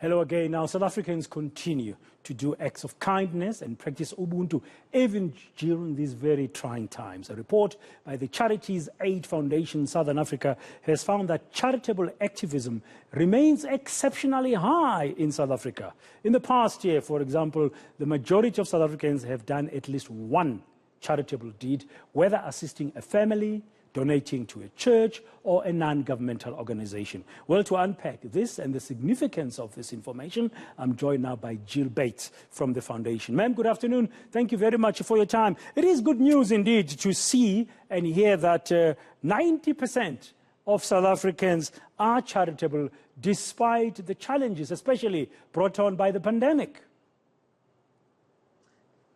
Hello again. Now, South Africans continue to do acts of kindness and practice Ubuntu even during these very trying times. A report by the Charities Aid Foundation Southern Africa has found that charitable activism remains exceptionally high in South Africa. In the past year, for example, the majority of South Africans have done at least one charitable deed, whether assisting a family, donating to a church or a non-governmental organization. Well, to unpack this and the significance of this information, I'm joined now by Gill Bates from the foundation. Ma'am, good afternoon. Thank you very much for your time. It is good news indeed to see and hear that 90% of South Africans are charitable despite the challenges, especially brought on by the pandemic.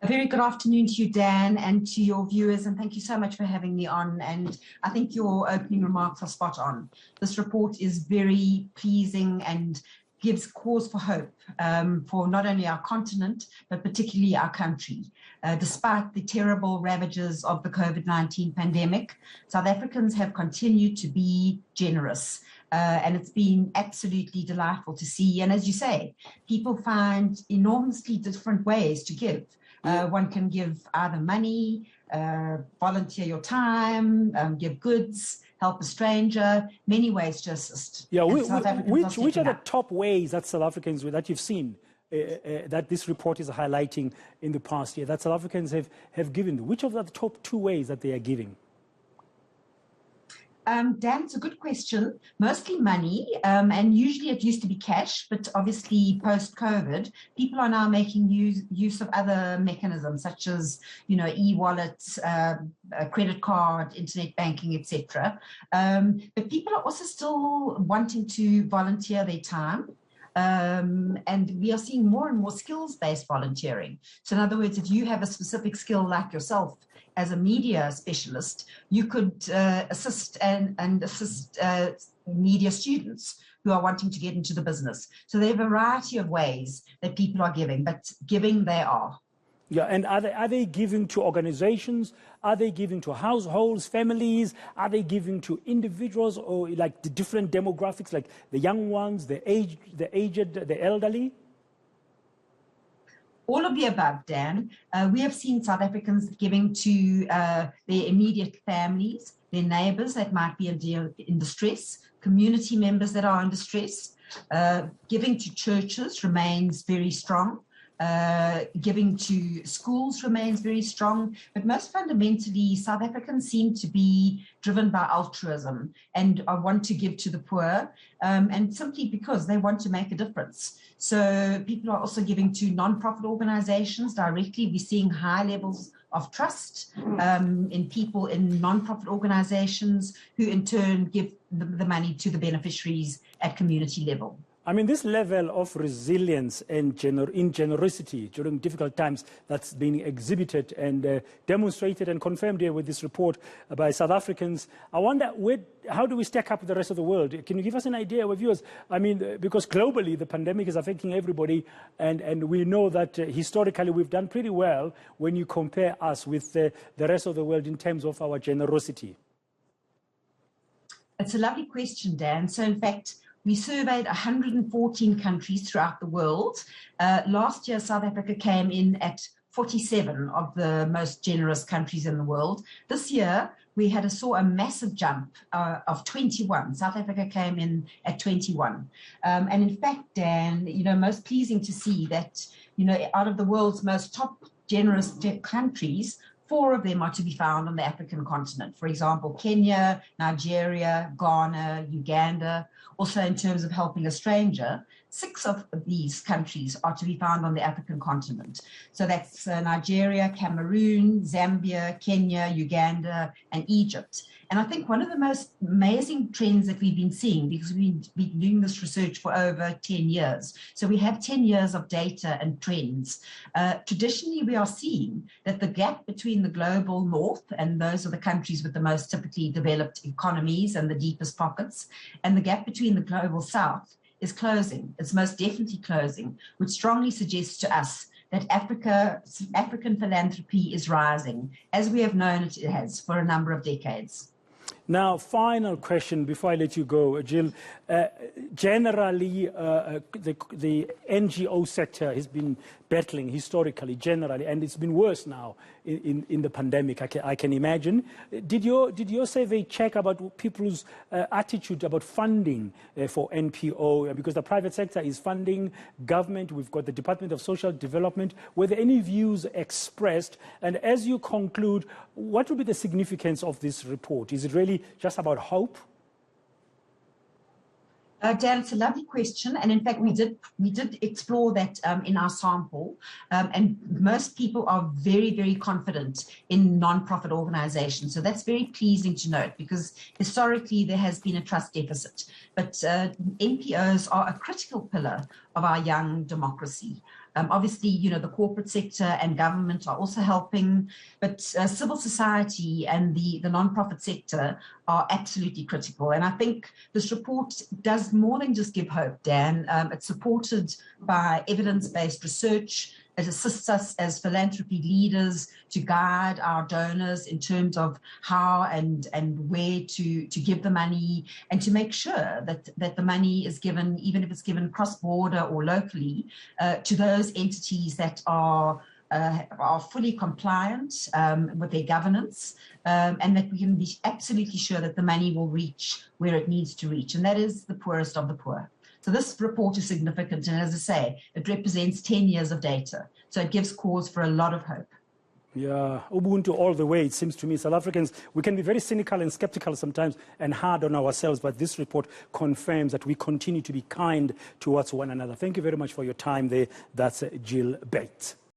A very good afternoon to you, Dan, and to your viewers, and thank you so much for having me on. And I think your opening remarks are spot on. This report is very pleasing and gives cause for hope for not only our continent, but particularly our country. Despite the terrible ravages of the COVID-19 pandemic, South Africans have continued to be generous. And it's been absolutely delightful to see. And as you say, people find enormously different ways to give. One can give either money, volunteer your time, give goods, help a stranger, many ways to assist. Yeah, which are the top ways that South Africans, that you've seen, that this report is highlighting in the past year, that South Africans have given? Which of the top two ways that they are giving? Dan, it's a good question. Mostly money, and usually it used to be cash, but obviously post-COVID, people are now making use of other mechanisms such as, e-wallets, credit card, internet banking, etc. But people are also still wanting to volunteer their time. And we are seeing more and more skills-based volunteering. So in other words, if you have a specific skill like yourself as a media specialist, you could assist media students who are wanting to get into the business. So there are a variety of ways that people are giving, but giving they are. Yeah, and are they giving to organizations? Are they giving to households, families? Are they giving to individuals, or like the different demographics, like the young ones, the aged, the elderly? All of the above, Dan. We have seen South Africans giving to their immediate families, their neighbors that might be in distress, community members that are in distress. Giving to churches remains very strong. Giving to schools remains very strong, but most fundamentally, South Africans seem to be driven by altruism and want to give to the poor, and simply because they want to make a difference. So people are also giving to non-profit organizations directly. We're seeing high levels of trust in people in non-profit organizations who in turn give the money to the beneficiaries at community level. I mean, this level of resilience and generosity during difficult times that's being exhibited and demonstrated and confirmed here with this report by South Africans, I wonder, how do we stack up with the rest of the world? Can you give us an idea, our viewers? I mean, because globally the pandemic is affecting everybody, and we know that historically we've done pretty well when you compare us with the rest of the world in terms of our generosity. It's a lovely question, Dan. So in fact, we surveyed 114 countries throughout the world. Last year, South Africa came in at 47 of the most generous countries in the world. This year, we saw a massive jump of 21. South Africa came in at 21. And in fact, Dan, most pleasing to see that, out of the world's most top generous countries, 4 of them are to be found on the African continent. For example, Kenya, Nigeria, Ghana, Uganda. Also, in terms of helping a stranger, 6 of these countries are to be found on the African continent. So that's Nigeria, Cameroon, Zambia, Kenya, Uganda, and Egypt. And I think one of the most amazing trends that we've been seeing, because we've been doing this research for over 10 years, so we have 10 years of data and trends. Traditionally, we are seeing that the gap between the global north, and those are the countries with the most typically developed economies and the deepest pockets, and the gap between the global south is closing. It's most definitely closing, which strongly suggests to us that African philanthropy is rising, as we have known it has for a number of decades. Now, final question before I let you go, Gill. Generally, the NGO sector has been battling historically, generally, and it's been worse now in the pandemic, I can imagine. Did your survey check about people's attitude about funding for NPO? Because the private sector is funding government. We've got the Department of Social Development. Were there any views expressed? And as you conclude, what would be the significance of this report? Is it really just about hope? Dan, it's a lovely question, and in fact, we did explore that in our sample, and most people are very, very confident in non-profit organizations. So that's very pleasing to note, because historically there has been a trust deficit. But NPOs are a critical pillar of our young democracy. Obviously, you know, the corporate sector and government are also helping, but civil society and the non-profit sector are absolutely critical. And I think this report does more than just give hope, Dan. It's supported by evidence-based research. It assists us as philanthropy leaders to guide our donors in terms of how and where to give the money, and to make sure that the money is given, even if it's given cross-border or locally, to those entities that are fully compliant with their governance, and that we can be absolutely sure that the money will reach where it needs to reach, and that is the poorest of the poor. So this report is significant, and as I say, it represents 10 years of data. So it gives cause for a lot of hope. Yeah, Ubuntu all the way, it seems to me. South Africans, we can be very cynical and skeptical sometimes and hard on ourselves, but this report confirms that we continue to be kind towards one another. Thank you very much for your time there. That's Gill Bates.